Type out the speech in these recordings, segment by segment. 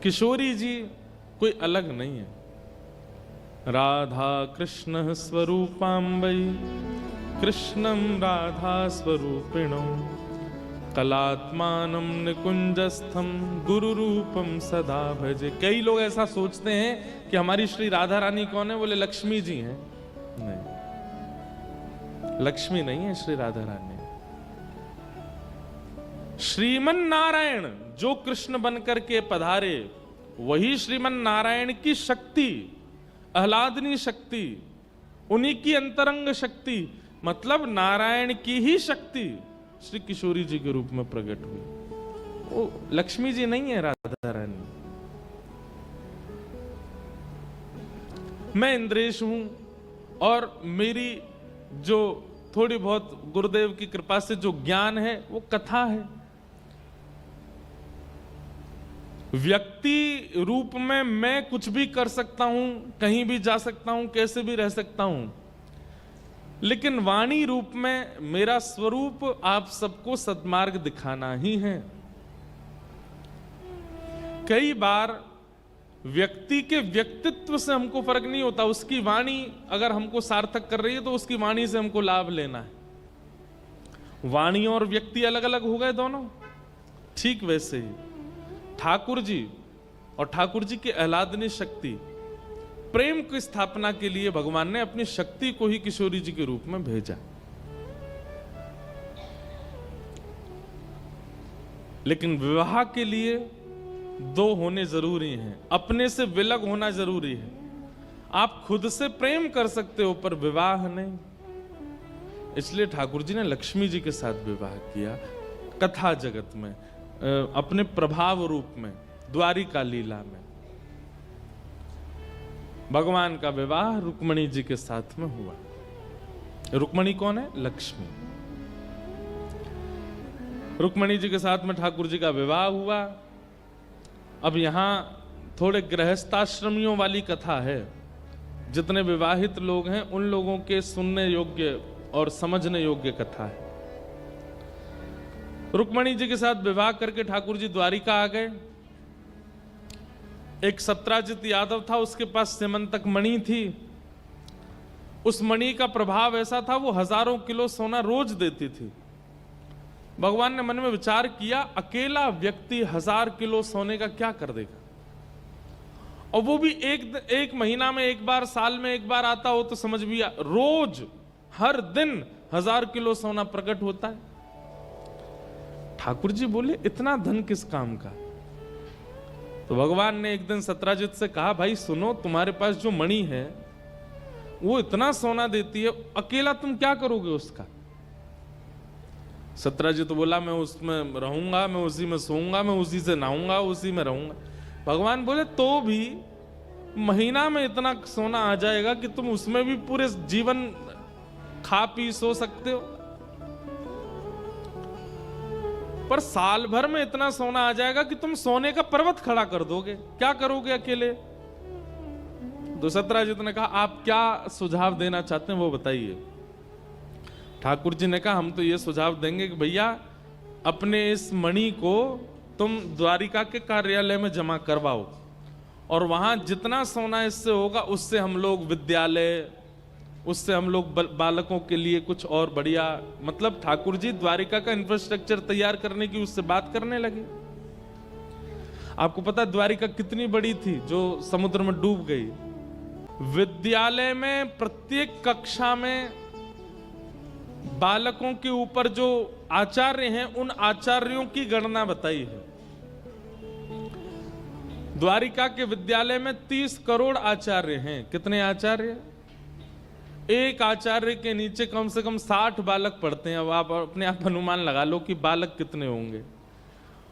किशोरी जी कोई अलग नहीं है। राधा कृष्ण स्वरूपाम्बै कृष्णं राधा स्वरूपिणं कलात्मानं निकुंजस्थम गुरु रूपम सदा भजे। कई लोग ऐसा सोचते हैं कि हमारी श्री राधा रानी कौन है, बोले लक्ष्मी जी हैं। नहीं, लक्ष्मी नहीं है श्री राधा रानी। श्रीमन नारायण जो कृष्ण बनकर के पधारे वही श्रीमन नारायण की शक्ति, आह्लादनी शक्ति, उन्हीं की अंतरंग शक्ति, मतलब नारायण की ही शक्ति श्री किशोरी जी के रूप में प्रकट हुई। वो लक्ष्मी जी नहीं है राधा रानी। मैं इंद्रेश हूं और मेरी जो थोड़ी बहुत गुरुदेव की कृपा से जो ज्ञान है वो कथा है। व्यक्ति रूप में मैं कुछ भी कर सकता हूं, कहीं भी जा सकता हूं, कैसे भी रह सकता हूं, लेकिन वाणी रूप में मेरा स्वरूप आप सबको सद्मार्ग दिखाना ही है। कई बार व्यक्ति के व्यक्तित्व से हमको फर्क नहीं होता, उसकी वाणी अगर हमको सार्थक कर रही है तो उसकी वाणी से हमको लाभ लेना है। वाणी और व्यक्ति अलग अलग हो गए दोनों। ठीक वैसे ही ठाकुर जी और ठाकुर जी की आह्लादनी शक्ति, प्रेम की स्थापना के लिए भगवान ने अपनी शक्ति को ही किशोरी जी के रूप में भेजा। लेकिन विवाह के लिए दो होने जरूरी हैं, अपने से विलग होना जरूरी है। आप खुद से प्रेम कर सकते हो पर विवाह नहीं। इसलिए ठाकुर जी ने लक्ष्मी जी के साथ विवाह किया कथा जगत में, अपने प्रभाव रूप में, द्वारिका लीला में। भगवान का विवाह रुक्मणी जी के साथ में हुआ। रुक्मणी कौन है? लक्ष्मी। रुक्मणी जी के साथ में ठाकुर जी का विवाह हुआ। अब यहां थोड़े गृहस्थाश्रमियों वाली कथा है। जितने विवाहित लोग हैं उन लोगों के सुनने योग्य और समझने योग्य कथा है। रुक्मणी जी के साथ विवाह करके ठाकुर जी द्वारिका आ गए। एक सत्राजित यादव था, उसके पास सेमंतक मणि थी। उस मणि का प्रभाव ऐसा था, वो हजारों किलो सोना रोज देती थी। भगवान ने मन में विचार किया, अकेला व्यक्ति 1000 किलो सोने का क्या कर देगा, और वो भी एक महीना में एक बार, साल में एक बार आता हो तो समझ भी रोज हर दिन 1000 किलो सोना प्रकट होता है। ठाकुर जी बोले इतना धन किस काम का? तो भगवान ने एक दिन सत्राजित से कहा, भाई सुनो, तुम्हारे पास जो मणि है वो इतना सोना देती है, अकेला तुम क्या करोगे उसका? सत्राजित तो बोला, मैं उसमें रहूंगा, मैं उसी में सोऊंगा, मैं उसी से नहाऊंगा, उसी में रहूंगा। भगवान बोले तो भी महीना में इतना सोना आ जाएगा कि तुम उसमें भी पूरे जीवन खा पी सो सकते हो, पर साल भर में इतना सोना आ जाएगा कि तुम सोने का पर्वत खड़ा कर दोगे, क्या करोगे अकेले? तो सत्राजित ने कहा, आप क्या सुझाव देना चाहते हैं वो बताइए। ठाकुर जी ने कहा, हम तो ये सुझाव देंगे कि भैया अपने इस मणि को तुम द्वारिका के कार्यालय में जमा करवाओ, और वहां जितना सोना इससे होगा उससे हम लोग विद्यालय, उससे हम लोग बालकों के लिए कुछ और बढ़िया, मतलब ठाकुर जी द्वारिका का इंफ्रास्ट्रक्चर तैयार करने की उससे बात करने लगे। आपको पता द्वारिका कितनी बड़ी थी जो समुद्र में डूब गई। विद्यालय में प्रत्येक कक्षा में बालकों के ऊपर जो आचार्य हैं उन आचार्यों की गणना बताई है। द्वारिका के विद्यालय में 30 करोड़ आचार्य हैं। कितने आचार्य? एक आचार्य के नीचे कम से कम 60 बालक पढ़ते हैं। अब आप अपने आप अनुमान लगा लो कि बालक कितने होंगे,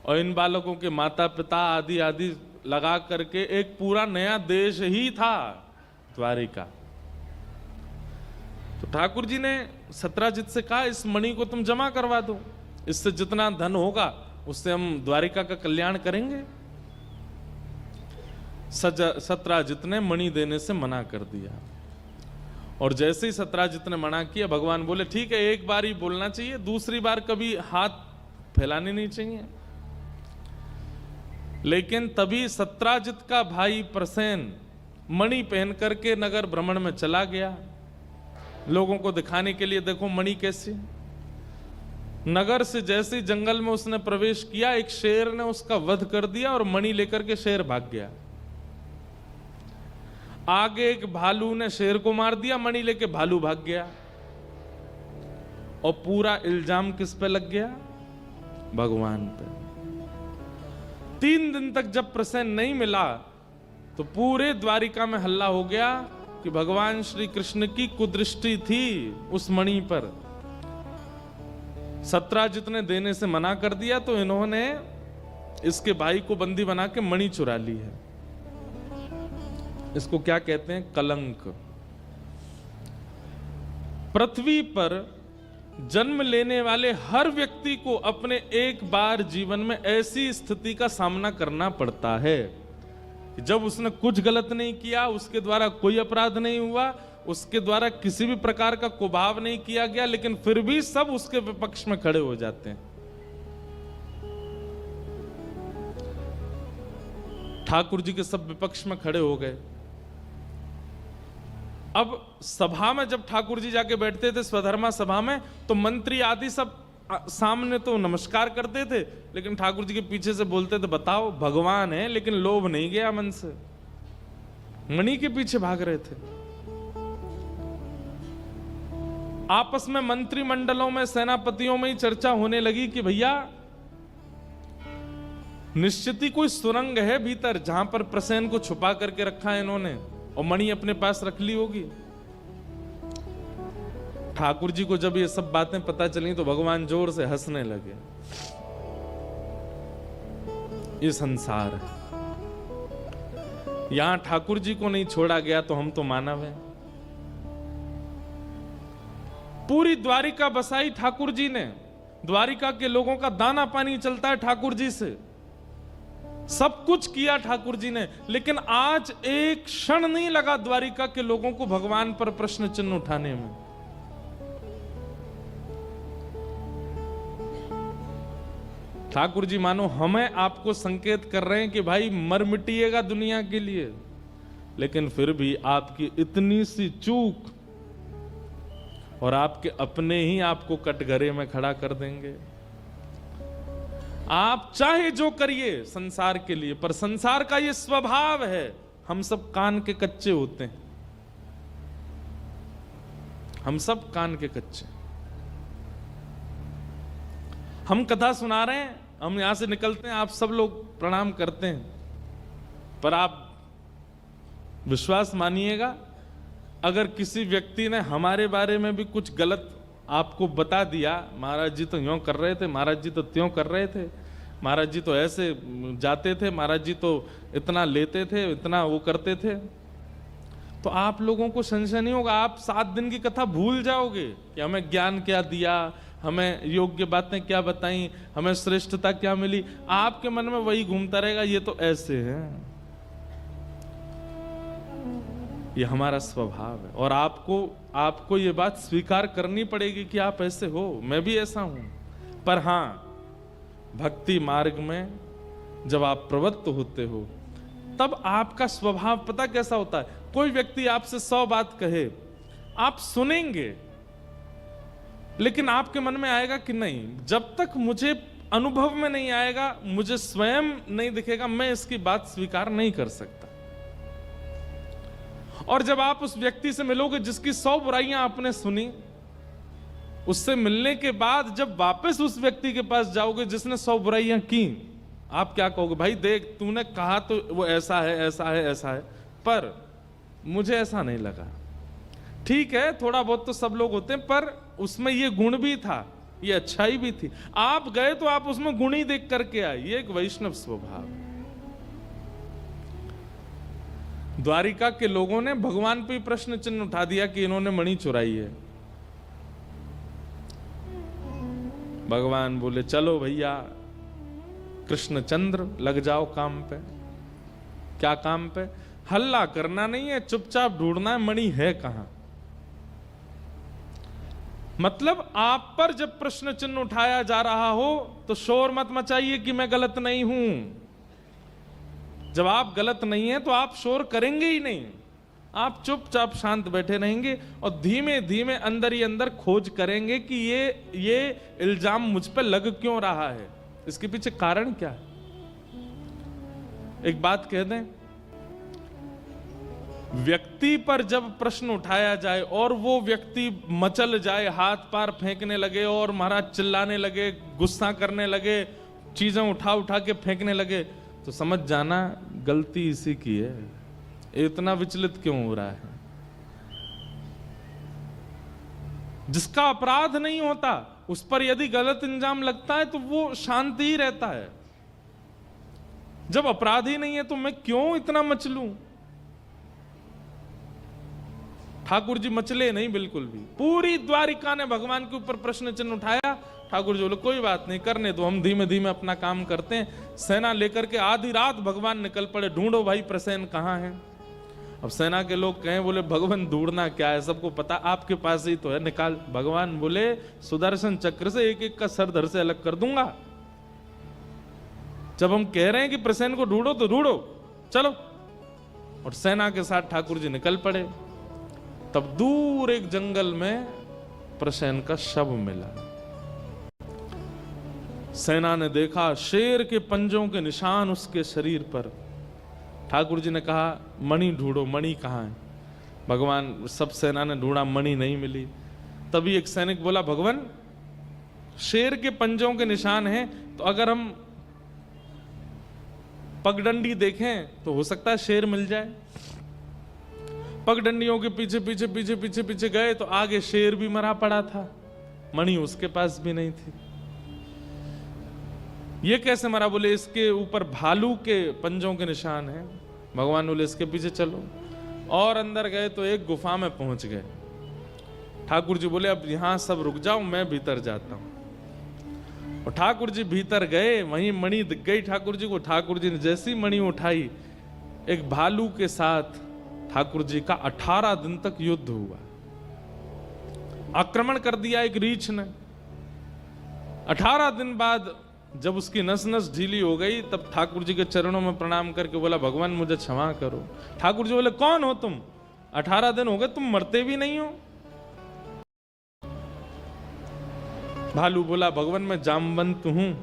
और इन बालकों के माता पिता आदि आदि लगा करके एक पूरा नया देश ही था द्वारिका। तो ठाकुर जी ने सत्राजित से कहा, इस मणि को तुम जमा करवा दो, इससे जितना धन होगा उससे हम द्वारिका का कल्याण करेंगे। सत्राजित ने मणि देने से मना कर दिया, और जैसे ही सत्राजित ने मना किया, भगवान बोले ठीक है, एक बार ही बोलना चाहिए, दूसरी बार कभी हाथ फैलाने नहीं चाहिए। लेकिन तभी सत्राजित का भाई प्रसेन मणि पहन करके नगर भ्रमण में चला गया, लोगों को दिखाने के लिए, देखो मणि कैसी। नगर से जैसे ही जंगल में उसने प्रवेश किया, एक शेर ने उसका वध कर दिया और मणि लेकर के शेर भाग गया। आगे एक भालू ने शेर को मार दिया, मणि लेके भालू भाग गया। और पूरा इल्जाम किस पे लग गया? भगवान पे। 3 दिन तक जब प्रसेन नहीं मिला तो पूरे द्वारिका में हल्ला हो गया कि भगवान श्री कृष्ण की कुदृष्टि थी उस मणि पर। सत्राजित ने देने से मना कर दिया तो इन्होंने इसके भाई को बंदी बना के मणि चुरा ली है। इसको क्या कहते हैं? कलंक। पृथ्वी पर जन्म लेने वाले हर व्यक्ति को अपने एक बार जीवन में ऐसी स्थिति का सामना करना पड़ता है कि जब उसने कुछ गलत नहीं किया, उसके द्वारा कोई अपराध नहीं हुआ, उसके द्वारा किसी भी प्रकार का कुभाव नहीं किया गया, लेकिन फिर भी सब उसके विपक्ष में खड़े हो जाते हैं। ठाकुर जी के सब विपक्ष में खड़े हो गए। अब सभा में जब ठाकुर जी जाके बैठते थे स्वधर्मा सभा में, तो मंत्री आदि सब सामने तो नमस्कार करते थे, लेकिन ठाकुर जी के पीछे से बोलते थे, बताओ भगवान है लेकिन लोभ नहीं गया मन से, मणि के पीछे भाग रहे थे। आपस में मंत्रिमंडलों में, सेनापतियों में ही चर्चा होने लगी कि भैया निश्चित ही कोई सुरंग है भीतर जहां पर प्रसेन को छुपा करके रखा है इन्होंने और मणि अपने पास रख ली होगी। ठाकुर जी को जब ये सब बातें पता चली तो भगवान जोर से हंसने लगे। ये संसार है, यहां ठाकुर जी को नहीं छोड़ा गया तो हम तो मानव हैं। पूरी द्वारिका बसाई ठाकुर जी ने, द्वारिका के लोगों का दाना पानी चलता है ठाकुर जी से, सब कुछ किया ठाकुर जी ने, लेकिन आज एक क्षण नहीं लगा द्वारिका के लोगों को भगवान पर प्रश्न चिन्ह उठाने में। ठाकुर जी मानो हमें आपको संकेत कर रहे हैं कि भाई मर मिटिएगा दुनिया के लिए, लेकिन फिर भी आपकी इतनी सी चूक और आपके अपने ही आपको कटघरे में खड़ा कर देंगे। आप चाहे जो करिए संसार के लिए, पर संसार का ये स्वभाव है, हम सब कान के कच्चे होते हैं, हम सब कान के कच्चे। हम कथा सुना रहे हैं, हम यहां से निकलते हैं, आप सब लोग प्रणाम करते हैं, पर आप विश्वास मानिएगा अगर किसी व्यक्ति ने हमारे बारे में भी कुछ गलत आपको बता दिया, महाराज जी तो यूं कर रहे थे, महाराज जी तो त्यों कर रहे थे, महाराज जी तो ऐसे जाते थे, महाराज जी तो इतना लेते थे, इतना वो करते थे, तो आप लोगों को संशय नहीं होगा, आप 7 दिन की कथा भूल जाओगे कि हमें ज्ञान क्या दिया, हमें योग्य बातें क्या बताई, हमें श्रेष्ठता क्या मिली। आपके मन में वही घूमता रहेगा, ये तो ऐसे है, ये हमारा स्वभाव है। और आपको ये बात स्वीकार करनी पड़ेगी कि आप ऐसे हो, मैं भी ऐसा हूं। पर हां, भक्ति मार्ग में जब आप प्रवृत्त होते हो तब आपका स्वभाव पता कैसा होता है। कोई व्यक्ति आपसे 100 बात कहे, आप सुनेंगे, लेकिन आपके मन में आएगा कि नहीं, जब तक मुझे अनुभव में नहीं आएगा, मुझे स्वयं नहीं दिखेगा, मैं इसकी बात स्वीकार नहीं कर सकता। और जब आप उस व्यक्ति से मिलोगे जिसकी 100 बुराइयां आपने सुनी, उससे मिलने के बाद जब वापस उस व्यक्ति के पास जाओगे जिसने 100 बुराइयां की, आप क्या कहोगे? भाई देख, तूने कहा तो वो ऐसा है, ऐसा है, ऐसा है, पर मुझे ऐसा नहीं लगा। ठीक है, थोड़ा बहुत तो सब लोग होते हैं, पर उसमें ये गुण भी था, ये अच्छाई भी थी। आप गए तो आप उसमें गुण ही देख करके आए, ये एक वैष्णव स्वभाव। द्वारिका के लोगों ने भगवान पे प्रश्न चिन्ह उठा दिया कि इन्होंने मणि चुराई है। भगवान बोले, चलो भैया कृष्णचंद्र, लग जाओ काम पे। क्या काम पे? हल्ला करना नहीं है, चुपचाप ढूंढना है मणि है कहां। मतलब आप पर जब प्रश्न चिन्ह उठाया जा रहा हो तो शोर मत मचाइए कि मैं गलत नहीं हूं। जब आप गलत नहीं है तो आप शोर करेंगे ही नहीं, आप चुपचाप शांत बैठे रहेंगे और धीमे धीमे अंदर ही अंदर खोज करेंगे कि ये इल्जाम मुझ पर लग क्यों रहा है, इसके पीछे कारण क्या है। एक बात कह दें, व्यक्ति पर जब प्रश्न उठाया जाए और वो व्यक्ति मचल जाए, हाथ पैर फेंकने लगे और महाराज चिल्लाने लगे, गुस्सा करने लगे, चीजें उठा उठा के फेंकने लगे, तो समझ जाना गलती इसी की है। इतना विचलित क्यों हो रहा है? जिसका अपराध नहीं होता उस पर यदि गलत इल्जाम लगता है तो वो शांति ही रहता है। जब अपराध ही नहीं है तो मैं क्यों इतना मचलूं? ठाकुर जी मचले नहीं बिल्कुल भी। पूरी द्वारिका ने भगवान के ऊपर प्रश्न चिन्ह उठाया। ठाकुर जी बोले कोई बात नहीं, करने दो, हम धीमे धीमे अपना काम करते हैं। सेना लेकर के आधी रात भगवान निकल पड़े, ढूंढो भाई प्रसेन कहाँ है। अब सेना के लोग कहें, बोले भगवान ढूंढना क्या है, सबको पता आपके पास ही तो है, निकाल। भगवान बोले सुदर्शन चक्र से एक एक का सर धड़ से अलग कर दूंगा। जब हम कह रहे हैं कि प्रसेन को ढूंढो तो ढूंढो, चलो। और सेना के साथ ठाकुर जी निकल पड़े। तब दूर एक जंगल में प्रसेन का शव मिला। सेना ने देखा शेर के पंजों के निशान उसके शरीर पर। ठाकुर जी ने कहा मणि ढूंढो, मणि कहाँ है। भगवान, सब सेना ने ढूंढा, मणि नहीं मिली। तभी एक सैनिक बोला, भगवान शेर के पंजों के निशान हैं, तो अगर हम पगडंडी देखें तो हो सकता है शेर मिल जाए। पगडंडियों के पीछे पीछे पीछे पीछे पीछे गए तो आगे शेर भी मरा पड़ा था, मणि उसके पास भी नहीं थी। ये कैसे मरा? बोले इसके ऊपर भालू के पंजों के निशान हैं। भगवान बोले इसके पीछे चलो। और अंदर गए तो एक गुफा में पहुंच गए। ठाकुर जी बोले अब यहां सब रुक जाओ, मैं भीतर जाता हूं। और ठाकुर जी भीतर गए, वहीं मणि दिख गई ठाकुर जी को। ठाकुर जी ने जैसी मणि उठाई, एक भालू के साथ ठाकुर जी का 18 दिन तक युद्ध हुआ। आक्रमण कर दिया एक रीछ ने। 18 दिन बाद जब उसकी नस नस ढीली हो गई, तब ठाकुर जी के चरणों में प्रणाम करके बोला भगवान मुझे क्षमा करो। ठाकुर जी बोले कौन हो तुम? 18 दिन हो गए, तुम मरते भी नहीं हो। भालू बोला भगवान मैं जामवंत हूं,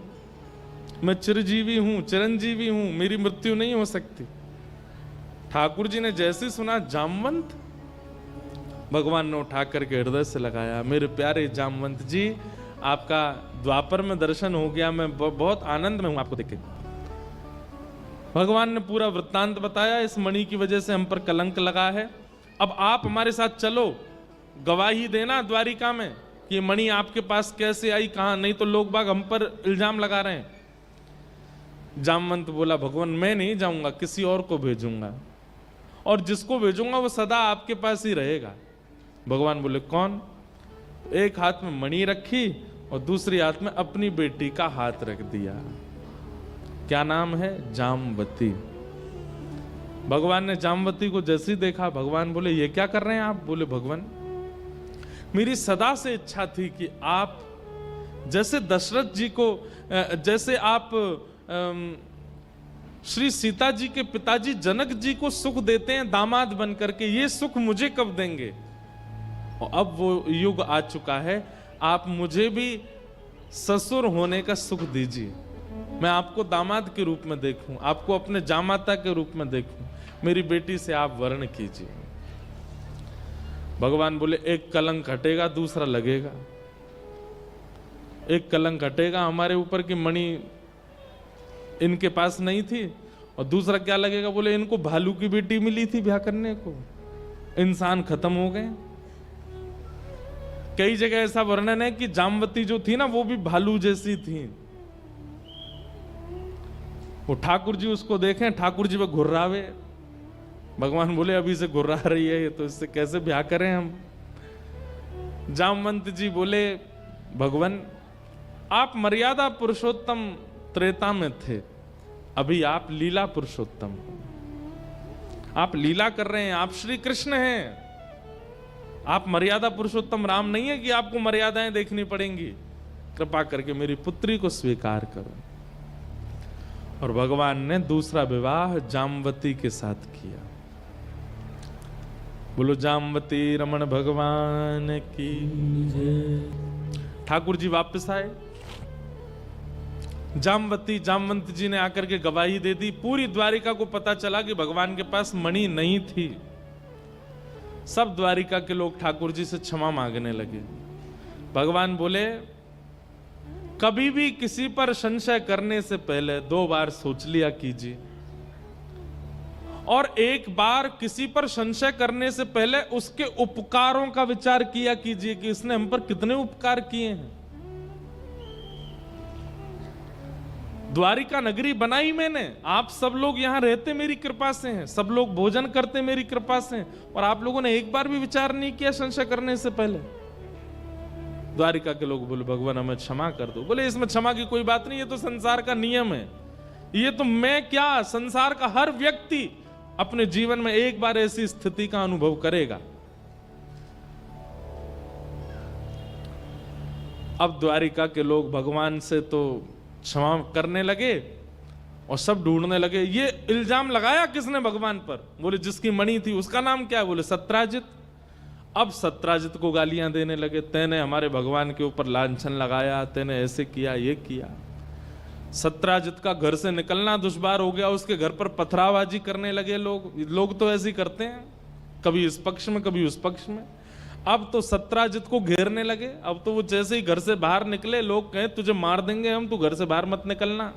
मैं चिरजीवी हूं, चिरंजीवी हूं, मेरी मृत्यु नहीं हो सकती। ठाकुर जी ने जैसे सुना जामवंत, भगवान ने उठा करके हृदय से लगाया, मेरे प्यारे जामवंत जी आपका द्वापर में दर्शन हो गया, मैं बहुत आनंद में हूं आपको देख के। भगवान ने पूरा वृत्तांत बताया, इस मणि की वजह से हम पर कलंक लगा है, अब आप हमारे साथ चलो, गवाही देना द्वारिका में कि ये मणि आपके पास कैसे आई, कहां, नहीं तो लोग बाग हम पर इल्जाम लगा रहे हैं। जामवंत बोला भगवान मैं नहीं जाऊंगा, किसी और को भेजूंगा, और जिसको भेजूंगा वो सदा आपके पास ही रहेगा। भगवान बोले कौन? एक हाथ में मणि रखी और दूसरी हाथ में अपनी बेटी का हाथ रख दिया। क्या नाम है? जामवती। भगवान ने जामवती को जैसे ही देखा, भगवान बोले ये क्या कर रहे हैं आप? बोले भगवान मेरी सदा से इच्छा थी कि आप जैसे दशरथ जी को, जैसे आप श्री सीता जी के पिताजी जनक जी को सुख देते हैं दामाद बन करके, ये सुख मुझे कब देंगे? और अब वो युग आ चुका है, आप मुझे भी ससुर होने का सुख दीजिए, मैं आपको दामाद के रूप में देखूं, आपको अपने जामाता के रूप में देखूं, मेरी बेटी से आप वर्ण कीजिए। भगवान बोले एक कलंक हटेगा दूसरा लगेगा। एक कलंक हटेगा हमारे ऊपर की मणि इनके पास नहीं थी, और दूसरा क्या लगेगा? बोले इनको भालू की बेटी मिली थी ब्याह करने को, इंसान खत्म हो गए। कई जगह ऐसा वर्णन है कि जामवती जो थी ना वो भी भालू जैसी थी। वो ठाकुर जी उसको देखें, ठाकुर जी पे घुर्रावे। भगवान बोले अभी से घुर्रा रही है तो इससे कैसे ब्याह करें हम? जामवंत जी बोले भगवान आप मर्यादा पुरुषोत्तम त्रेता में थे, अभी आप लीला पुरुषोत्तम, आप लीला कर रहे हैं, आप श्री कृष्ण हैं, आप मर्यादा पुरुषोत्तम राम नहीं है कि आपको मर्यादाएं देखनी पड़ेंगी। कृपा करके मेरी पुत्री को स्वीकार करो। और भगवान ने दूसरा विवाह जामवती के साथ किया। बोलो जामवती रमण भगवान की जय। ठाकुर जी वापस आए। जामवंत जी ने आकर के गवाही दे दी। पूरी द्वारिका को पता चला कि भगवान के पास मणि नहीं थी। सब द्वारिका के लोग ठाकुर जी से क्षमा मांगने लगे। भगवान बोले कभी भी किसी पर संशय करने से पहले 2 बार सोच लिया कीजिए, और एक बार किसी पर संशय करने से पहले उसके उपकारों का विचार किया कीजिए कि इसने हम पर कितने उपकार किए हैं। द्वारिका नगरी बनाई मैंने, आप सब लोग यहां रहते मेरी कृपा से हैं, सब लोग भोजन करते मेरी कृपा से हैं, और आप लोगों ने एक बार भी विचार नहीं किया संशय करने से पहले। द्वारिका के लोग बोले भगवान हमें क्षमा कर दो। बोले इसमें क्षमा की कोई बात नहीं, ये तो संसार का नियम है। ये तो मैं क्या, संसार का हर व्यक्ति अपने जीवन में एक बार ऐसी स्थिति का अनुभव करेगा। अब द्वारिका के लोग भगवान से तो क्षमा करने लगे और सब ढूंढने लगे ये इल्जाम लगाया किसने भगवान पर। बोले जिसकी मणि थी उसका नाम क्या है। बोले सत्राजित। अब सत्राजित को गालियां देने लगे, तेने हमारे भगवान के ऊपर लांछन लगाया, तेने ऐसे किया ये किया। सत्राजित का घर से निकलना दुश्वार हो गया, उसके घर पर पथराबाजी करने लगे लोग तो ऐसे ही करते हैं, कभी इस पक्ष में कभी उस पक्ष में। अब तो सत्राजित को घेरने लगे। अब तो वो जैसे ही घर से बाहर निकले लोग कहें तुझे मार देंगे हम, तू घर से बाहर मत निकलना,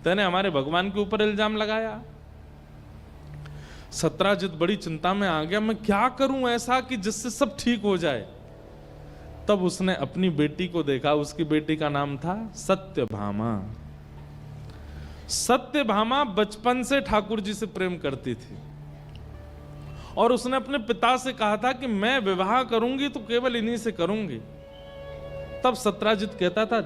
तेने हमारे भगवान के ऊपर इल्जाम लगाया। सत्राजित बड़ी चिंता में आ गया, मैं क्या करूं ऐसा कि जिससे सब ठीक हो जाए। तब उसने अपनी बेटी को देखा, उसकी बेटी का नाम था सत्यभामा। सत्यभामा बचपन से ठाकुर जी से प्रेम करती थी और उसने अपने पिता से कहा था कि मैं विवाह करूंगी तो केवल इन्हीं से करूंगी। तब सत्राजित कहता था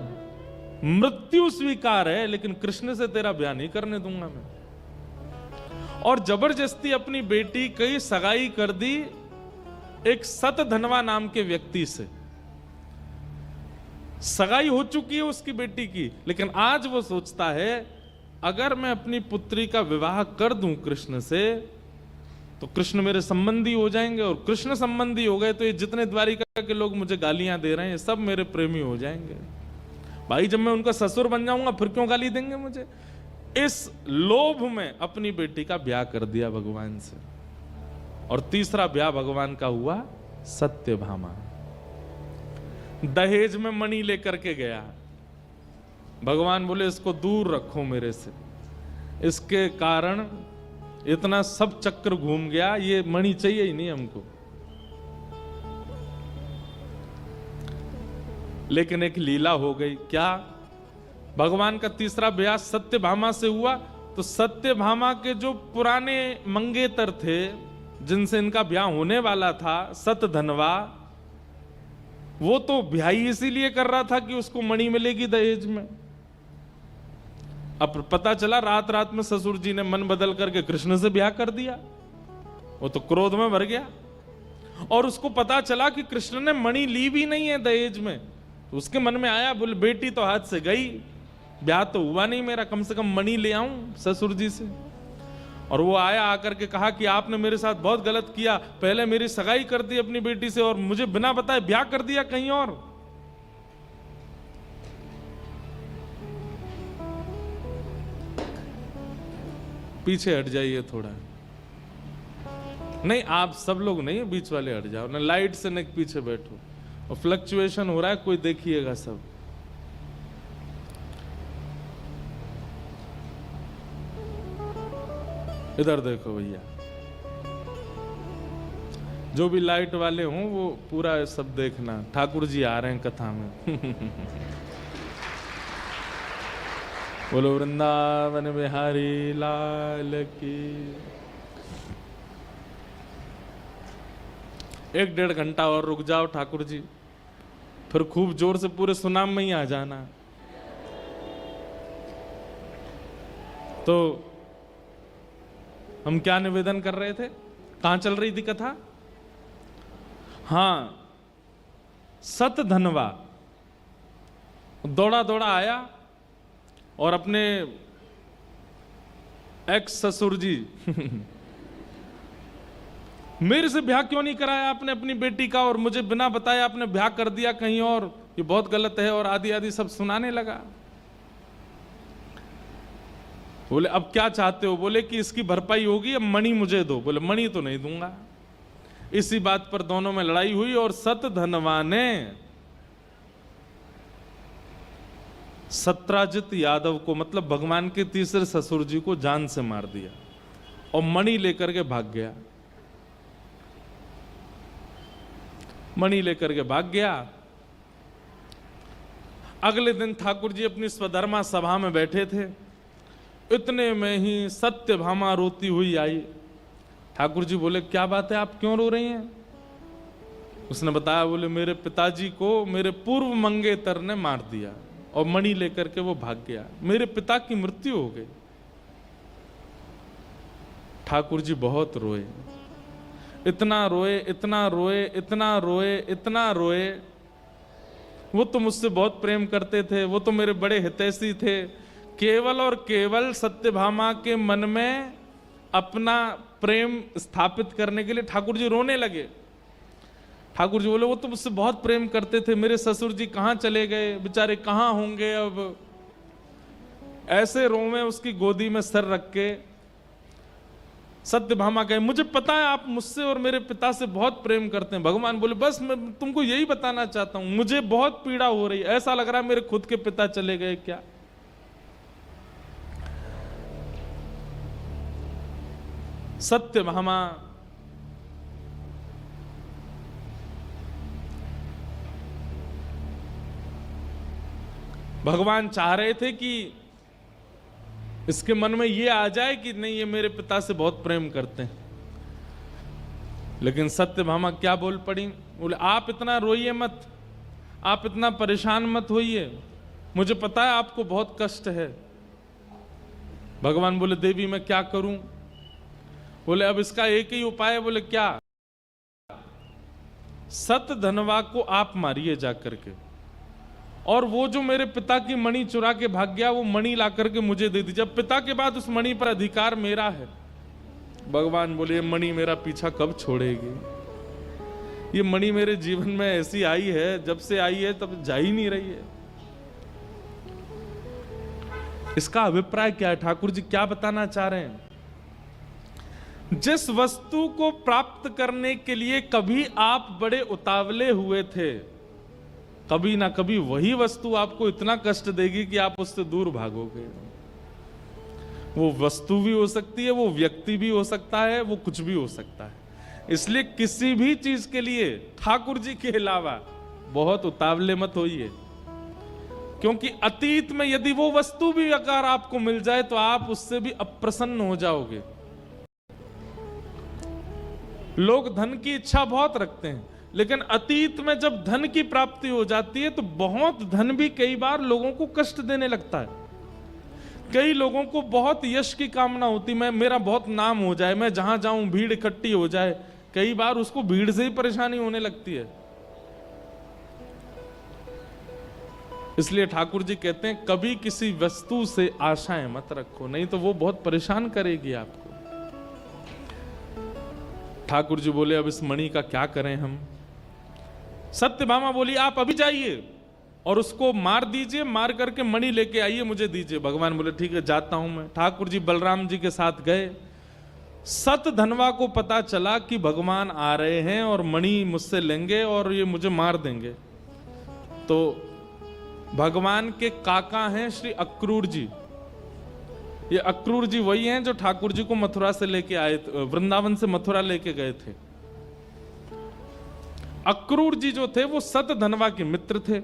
मृत्यु स्वीकार है लेकिन कृष्ण से तेरा ब्याह नहीं करने दूंगा मैं। और जबरदस्ती अपनी बेटी की सगाई कर दी एक सतधनवा नाम के व्यक्ति से। सगाई हो चुकी है उसकी बेटी की, लेकिन आज वो सोचता है अगर मैं अपनी पुत्री का विवाह कर दूं कृष्ण से तो कृष्ण मेरे संबंधी हो जाएंगे, और कृष्ण संबंधी हो गए तो ये जितने द्वारिका के लोग मुझे गालियां दे रहे हैं सब मेरे प्रेमी हो जाएंगे। भाई जब मैं उनका ससुर बन जाऊंगा फिर क्यों गाली देंगे मुझे। इस लोभ में अपनी बेटी का ब्याह कर दिया भगवान से। और तीसरा ब्याह भगवान का हुआ सत्यभामा। दहेज में मणि लेकर के गया। भगवान बोले इसको दूर रखो मेरे से, इसके कारण इतना सब चक्र घूम गया, ये मणि चाहिए ही नहीं हमको। लेकिन एक लीला हो गई। क्या? भगवान का तीसरा ब्याह सत्यभामा से हुआ तो सत्यभामा के जो पुराने मंगेतर थे जिनसे इनका ब्याह होने वाला था, सतधनवा, वो तो ब्याह इसीलिए कर रहा था कि उसको मणि मिलेगी दहेज में। अब पता चला रात रात में ससुर जी ने मन बदल करके कृष्ण से ब्याह कर दिया। वो तो क्रोध में भर गया और उसको पता चला कि कृष्ण ने मणि ली भी नहीं है दहेज में। तो उसके मन में आया, बोले बेटी तो हाथ से गई, ब्याह तो हुआ नहीं मेरा, कम से कम मणि ले आऊं ससुर जी से। और वो आया, आकर के कहा कि आपने मेरे साथ बहुत गलत किया, पहले मेरी सगाई कर दी अपनी बेटी से और मुझे बिना बताए ब्याह कर दिया कहीं और। पीछे हट जाइए थोड़ा। नहीं आप सब लोग नहीं, बीच वाले हट जाओ ना, लाइट से न पीछे बैठो। और फ्लक्चुएशन हो रहा है, कोई देखिएगा सब। इधर देखो भैया, जो भी लाइट वाले हों वो पूरा सब देखना। ठाकुर जी आ रहे हैं कथा में। बोलो वृंदावन बिहारी लाल की। 1-1.5 घंटा और रुक जाओ ठाकुर जी, फिर खूब जोर से पूरे सुनाम में ही आ जाना। तो हम क्या निवेदन कर रहे थे, कहां चल रही थी कथा? हाँ, सतधनवा दौड़ा दौड़ा आया और अपने एक्स ससुर जी मेरे से ब्याह क्यों नहीं कराया आपने अपनी बेटी का, और मुझे बिना बताए आपने ब्याह कर दिया कहीं और, ये बहुत गलत है, और आदि आदि सब सुनाने लगा। बोले अब क्या चाहते हो? बोले कि इसकी भरपाई होगी, अब मणि मुझे दो। बोले मणि तो नहीं दूंगा। इसी बात पर दोनों में लड़ाई हुई और सतधनवा ने सत्राजित यादव को, मतलब भगवान के तीसरे ससुर जी को, जान से मार दिया और मणि लेकर के भाग गया। मणि लेकर के भाग गया। अगले दिन ठाकुर जी अपनी स्वधर्मा सभा में बैठे थे, इतने में ही सत्यभामा रोती हुई आई। ठाकुर जी बोले क्या बात है, आप क्यों रो रही हैं? उसने बताया, बोले मेरे पिताजी को मेरे पूर्व मंगेतर ने मार दिया और मणि लेकर के वो भाग गया, मेरे पिता की मृत्यु हो गई। ठाकुर जी बहुत रोए, इतना रोए, इतना रोए, इतना रोए, इतना रोए। वो तो मुझसे बहुत प्रेम करते थे, वो तो मेरे बड़े हितैषी थे। केवल और केवल सत्यभामा के मन में अपना प्रेम स्थापित करने के लिए ठाकुर जी रोने लगे। ठाकुर जी बोले वो तो मुझसे बहुत प्रेम करते थे, मेरे ससुर जी कहाँ चले गए, बेचारे कहाँ होंगे अब। ऐसे रोवे उसकी गोदी में सर रख के। सत्यभामा कहे मुझे पता है आप मुझसे और मेरे पिता से बहुत प्रेम करते हैं। भगवान बोले बस मैं तुमको यही बताना चाहता हूं, मुझे बहुत पीड़ा हो रही है, ऐसा लग रहा है मेरे खुद के पिता चले गए क्या। सत्यभामा भगवान चाह रहे थे कि इसके मन में ये आ जाए कि नहीं ये मेरे पिता से बहुत प्रेम करते हैं, लेकिन सत्यभामा क्या बोल पड़ी, बोले आप इतना रोइए मत, आप इतना परेशान मत होइए, मुझे पता है आपको बहुत कष्ट है। भगवान बोले देवी मैं क्या करूं? बोले अब इसका एक ही उपाय है। बोले क्या? सतधनवा को आप मारिए जाकर के, और वो जो मेरे पिता की मणि चुरा के भाग गया वो मणि ला करके मुझे दे दीजिए, जब पिता के बाद उस मणि पर अधिकार मेरा है। भगवान बोले मणि मेरा पीछा कब छोड़ेगी, ये मणि मेरे जीवन में ऐसी आई है, जब से आई है तब जा ही नहीं रही है। इसका अभिप्राय क्या है? ठाकुर जी क्या बताना चाह रहे हैं? जिस वस्तु को प्राप्त करने के लिए कभी आप बड़े उतावले हुए थे, कभी ना कभी वही वस्तु आपको इतना कष्ट देगी कि आप उससे दूर भागोगे। वो वस्तु भी हो सकती है, वो व्यक्ति भी हो सकता है, वो कुछ भी हो सकता है। इसलिए किसी भी चीज के लिए ठाकुर जी के अलावा बहुत उतावले मत होइए, क्योंकि अतीत में यदि वो वस्तु भी अगर आपको मिल जाए तो आप उससे भी अप्रसन्न हो जाओगे। लोग धन की इच्छा बहुत रखते हैं, लेकिन अतीत में जब धन की प्राप्ति हो जाती है तो बहुत धन भी कई बार लोगों को कष्ट देने लगता है। कई लोगों को बहुत यश की कामना होती, मैं मेरा बहुत नाम हो जाए, मैं जहां जाऊं भीड़ इकट्ठी हो जाए। कई बार उसको भीड़ से ही परेशानी होने लगती है। इसलिए ठाकुर जी कहते हैं कभी किसी वस्तु से आशाएं मत रखो, नहीं तो वो बहुत परेशान करेगी आपको। ठाकुर जी बोले अब इस मणि का क्या करें हम? सत्यभामा बोली आप अभी जाइए और उसको मार दीजिए, मार करके मणि लेके आइए मुझे दीजिए। भगवान बोले ठीक है जाता हूं मैं। ठाकुर जी बलराम जी के साथ गए। सतधनवा को पता चला कि भगवान आ रहे हैं और मणि मुझसे लेंगे और ये मुझे मार देंगे। तो भगवान के काका हैं श्री अक्रूर जी। ये अक्रूर जी वही हैं जो ठाकुर जी को मथुरा से लेके आए, वृंदावन से मथुरा लेके गए थे। अक्रूर जी जो थे वो सतधनवा के मित्र थे।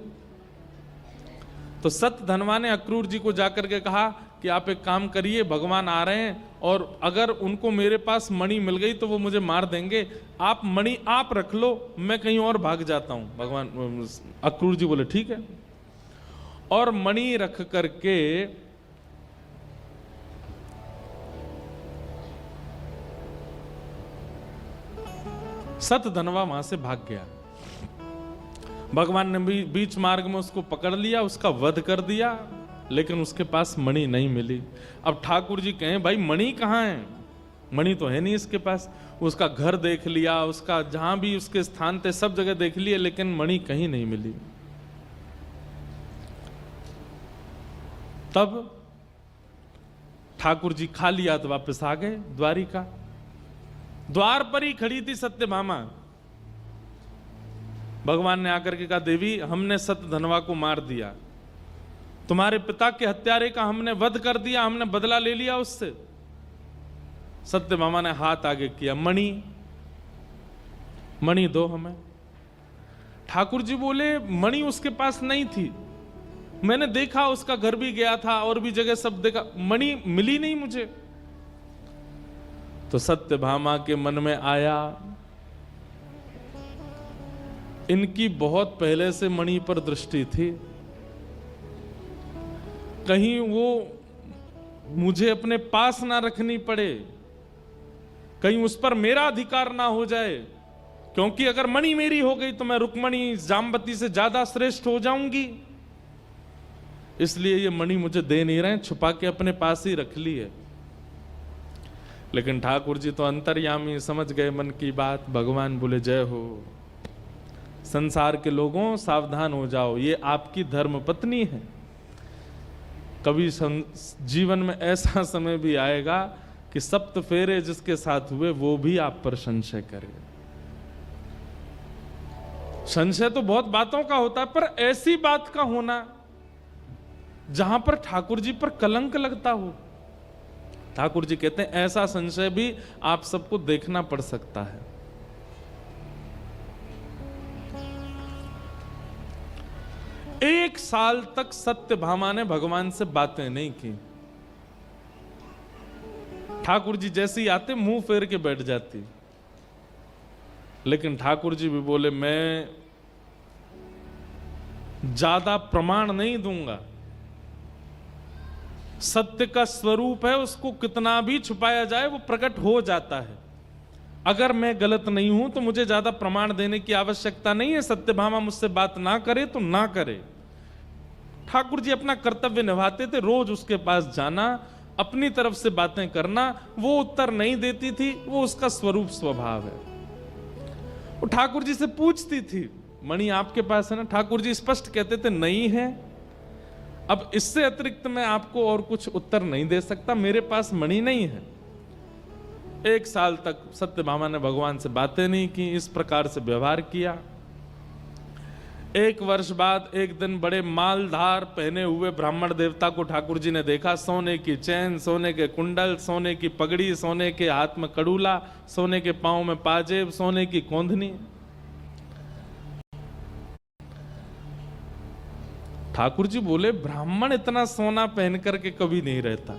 तो सतधनवा ने अक्रूर जी को जाकर के कहा कि आप एक काम करिए, भगवान आ रहे हैं और अगर उनको मेरे पास मणि मिल गई तो वो मुझे मार देंगे, आप मणि आप रख लो, मैं कहीं और भाग जाता हूं। भगवान अक्रूर जी बोले ठीक है, और मणि रख करके सतधनवा वहां से भाग गया। भगवान ने बीच मार्ग में उसको पकड़ लिया, उसका वध कर दिया लेकिन उसके पास मणि नहीं मिली। अब ठाकुर जी कहें भाई मणि कहाँ है, मणि तो है नहीं इसके पास। उसका घर देख लिया, उसका जहां भी उसके स्थान थे सब जगह देख लिए, लेकिन मणि कहीं नहीं मिली। तब ठाकुर जी खाली हाथ वापस आ गए द्वारिका। द्वार पर ही खड़ी थी सत्यभामा। भगवान ने आकर के कहा, देवी हमने सत्यधनवा को मार दिया, तुम्हारे पिता के हत्यारे का हमने वध कर दिया, हमने बदला ले लिया उससे। सत्यभामा ने हाथ आगे किया, मणि मणि दो हमें। ठाकुर जी बोले मणि उसके पास नहीं थी, मैंने देखा, उसका घर भी गया था और भी जगह सब देखा, मणि मिली नहीं मुझे। तो सत्यभामा के मन में आया इनकी बहुत पहले से मणि पर दृष्टि थी, कहीं वो मुझे अपने पास ना रखनी पड़े, कहीं उस पर मेरा अधिकार ना हो जाए, क्योंकि अगर मणि मेरी हो गई तो मैं रुक्मणी जाम्बती से ज्यादा श्रेष्ठ हो जाऊंगी। इसलिए ये मणि मुझे दे नहीं रहे, छुपा के अपने पास ही रख ली है। लेकिन ठाकुर जी तो अंतर्यामी, समझ गए मन की बात। भगवान बोले जय हो, संसार के लोगों सावधान हो जाओ, ये आपकी धर्म पत्नी है। कभी जीवन में ऐसा समय भी आएगा कि सप्त फेरे जिसके साथ हुए वो भी आप पर संशय करे। संशय तो बहुत बातों का होता है, पर ऐसी बात का होना जहां पर ठाकुर जी पर कलंक लगता हो। ठाकुर जी कहते हैं ऐसा संशय भी आप सबको देखना पड़ सकता है। एक साल तक सत्यभामा ने भगवान से बातें नहीं की। ठाकुर जी जैसे ही आते मुंह फेर के बैठ जाती। लेकिन ठाकुर जी भी बोले मैं ज्यादा प्रमाण नहीं दूंगा, सत्य का स्वरूप है, उसको कितना भी छुपाया जाए वो प्रकट हो जाता है। अगर मैं गलत नहीं हूं तो मुझे ज्यादा प्रमाण देने की आवश्यकता नहीं है। सत्यभामा मुझसे बात ना करे तो ना करे। ठाकुर जी अपना कर्तव्य निभाते थे, रोज उसके पास जाना, अपनी तरफ से बातें करना। वो उत्तर नहीं देती थी, वो उसका स्वरूप स्वभाव है। वो ठाकुर जी से पूछती थी मणि आपके पास है ना? ठाकुर जी स्पष्ट कहते थे नहीं है। अब इससे अतिरिक्त मैं आपको और कुछ उत्तर नहीं दे सकता, मेरे पास मणि नहीं है। एक साल तक सत्यभामा ने भगवान से बातें नहीं की, इस प्रकार से व्यवहार किया। एक वर्ष बाद एक दिन बड़े मालधार पहने हुए ब्राह्मण देवता को ठाकुर जी ने देखा। सोने की चैन, सोने के कुंडल, सोने की पगड़ी, सोने के हाथ में कड़ूला, सोने के पांव में पाजेब, सोने की कोंधनी। ठाकुर जी बोले ब्राह्मण इतना सोना पहन करके कभी नहीं रहता,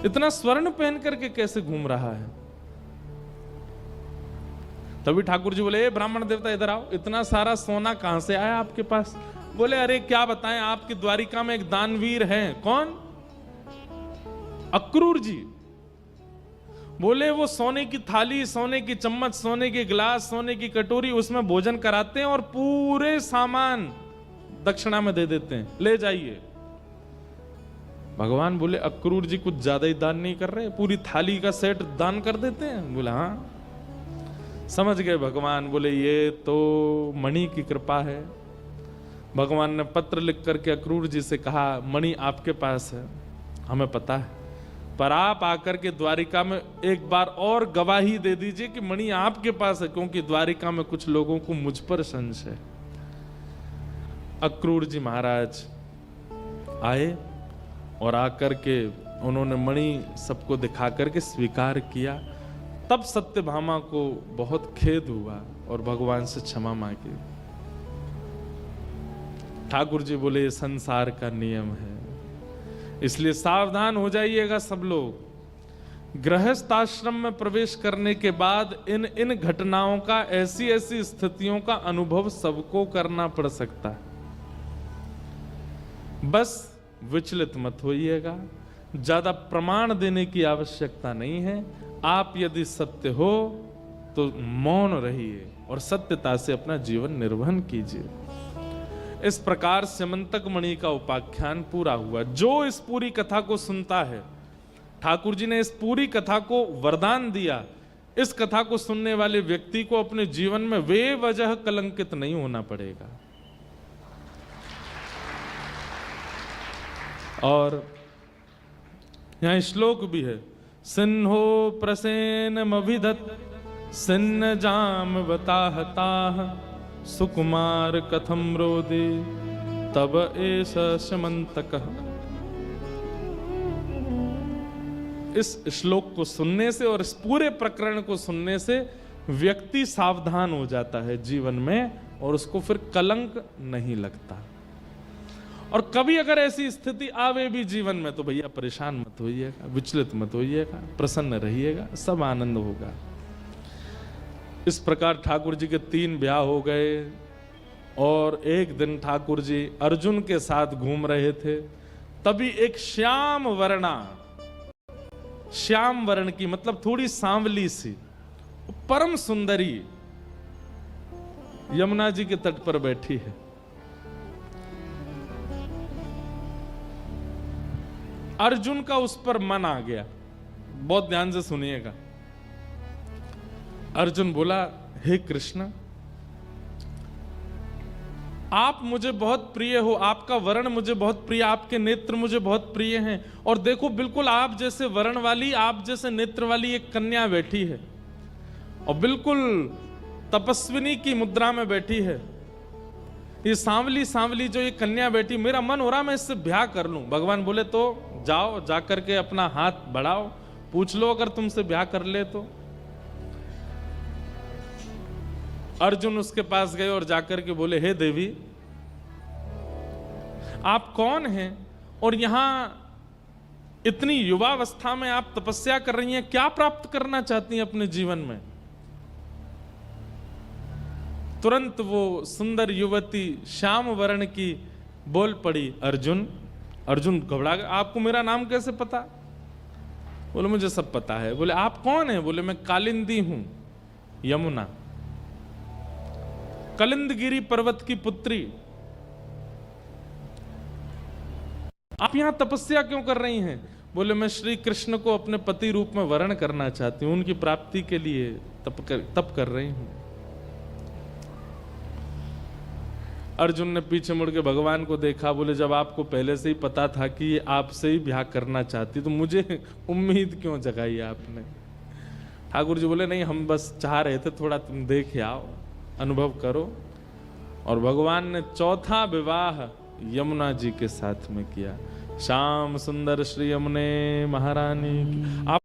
इतना स्वर्ण पहन करके कैसे घूम रहा है? तभी ठाकुर जी बोले ब्राह्मण देवता इधर आओ, इतना सारा सोना कहां से आया आपके पास? बोले अरे क्या बताएं, आपकी द्वारिका में एक दानवीर हैं। कौन? अक्रूर जी। बोले वो सोने की थाली, सोने की चम्मच, सोने के गिलास, सोने की कटोरी, उसमें भोजन कराते हैं और पूरे सामान दक्षिणा में दे देते हैं, ले जाइए। भगवान बोले अक्रूर जी कुछ ज्यादा ही दान नहीं कर रहे, पूरी थाली का सेट दान कर देते हैं? बोला हाँ। समझ गए भगवान। बोले ये तो मणि की कृपा है। भगवान ने पत्र लिख करके अक्रूर जी से कहा मणि आपके पास है, हमें पता है, पर आप आकर के द्वारिका में एक बार और गवाही दे दीजिए कि मणि आपके पास है, क्योंकि द्वारिका में कुछ लोगों को मुझ पर संशय है। अक्रूर जी महाराज आए और आकर के उन्होंने मणि सबको दिखा करके स्वीकार किया। तब सत्यभामा को बहुत खेद हुआ और भगवान से क्षमा मांगी। ठाकुर जी बोले संसार का नियम है, इसलिए सावधान हो जाइएगा सब लोग। गृहस्थ आश्रम में प्रवेश करने के बाद इन इन घटनाओं का, ऐसी ऐसी स्थितियों का अनुभव सबको करना पड़ सकता है। बस विचलित मत होइएगा, ज्यादा प्रमाण देने की आवश्यकता नहीं है। आप यदि सत्य हो तो मौन रहिए और सत्यता से अपना जीवन निर्वहन कीजिए। इस प्रकार स्यमंतक मणि का उपाख्यान पूरा हुआ। जो इस पूरी कथा को सुनता है, ठाकुर जी ने इस पूरी कथा को वरदान दिया, इस कथा को सुनने वाले व्यक्ति को अपने जीवन में बेवजह कलंकित नहीं होना पड़ेगा। और यहां श्लोक भी है, सिन्हो प्रसेनमभिदत् सिन्न जाम बताहताह सुकुमार कथम रोदे तब एष स्यमंतकः। इस श्लोक को सुनने से और इस पूरे प्रकरण को सुनने से व्यक्ति सावधान हो जाता है जीवन में, और उसको फिर कलंक नहीं लगता। और कभी अगर ऐसी स्थिति आवे भी जीवन में तो भैया परेशान मत होइएगा, विचलित मत होइएगा, प्रसन्न रहिएगा, सब आनंद होगा। इस प्रकार ठाकुर जी के 3 ब्याह हो गए। और एक दिन ठाकुर जी अर्जुन के साथ घूम रहे थे, तभी एक श्याम वर्ण की मतलब थोड़ी सांवली सी परम सुंदरी यमुना जी के तट पर बैठी है। अर्जुन का उस पर मन आ गया। बहुत ध्यान से सुनिएगा। अर्जुन बोला, हे कृष्ण, आप मुझे बहुत प्रिय हो, आपका वर्ण मुझे बहुत प्रिय, आपके नेत्र मुझे बहुत प्रिय हैं। और देखो, बिल्कुल आप जैसे वर्ण वाली, आप जैसे नेत्र वाली एक कन्या बैठी है, और बिल्कुल तपस्विनी की मुद्रा में बैठी है। ये सांवली सांवली जो ये कन्या बैठी, मेरा मन हो रहा मैं इससे ब्याह कर लूं। भगवान बोले, तो जाओ, जाकर के अपना हाथ बढ़ाओ, पूछ लो अगर तुमसे ब्याह कर ले तो। अर्जुन उसके पास गए और जाकर के बोले, हे देवी, आप कौन हैं और यहां इतनी युवावस्था में आप तपस्या कर रही हैं, क्या प्राप्त करना चाहती हैं अपने जीवन में? तुरंत वो सुंदर युवती श्याम वर्ण की बोल पड़ी, अर्जुन। अर्जुन घबरा गया, आपको मेरा नाम कैसे पता? बोले, मुझे सब पता है। बोले, आप कौन हैं? बोले, मैं कालिंदी हूं, यमुना, कलिंदगिरी पर्वत की पुत्री। आप यहां तपस्या क्यों कर रही हैं? बोले, मैं श्री कृष्ण को अपने पति रूप में वर्ण करना चाहती हूं, उनकी प्राप्ति के लिए तप कर रही हूं। अर्जुन ने पीछे मुड़ के भगवान को देखा। बोले, जब आपको पहले से ही पता था कि ये आपसे ही ब्याह करना चाहती, तो मुझे उम्मीद क्यों जगाई आपने? ठाकुर जी बोले, नहीं, हम बस चाह रहे थे थोड़ा तुम देख आओ, अनुभव करो। और भगवान ने चौथा विवाह यमुना जी के साथ में किया। श्याम सुंदर श्री यमुने महारानी। आप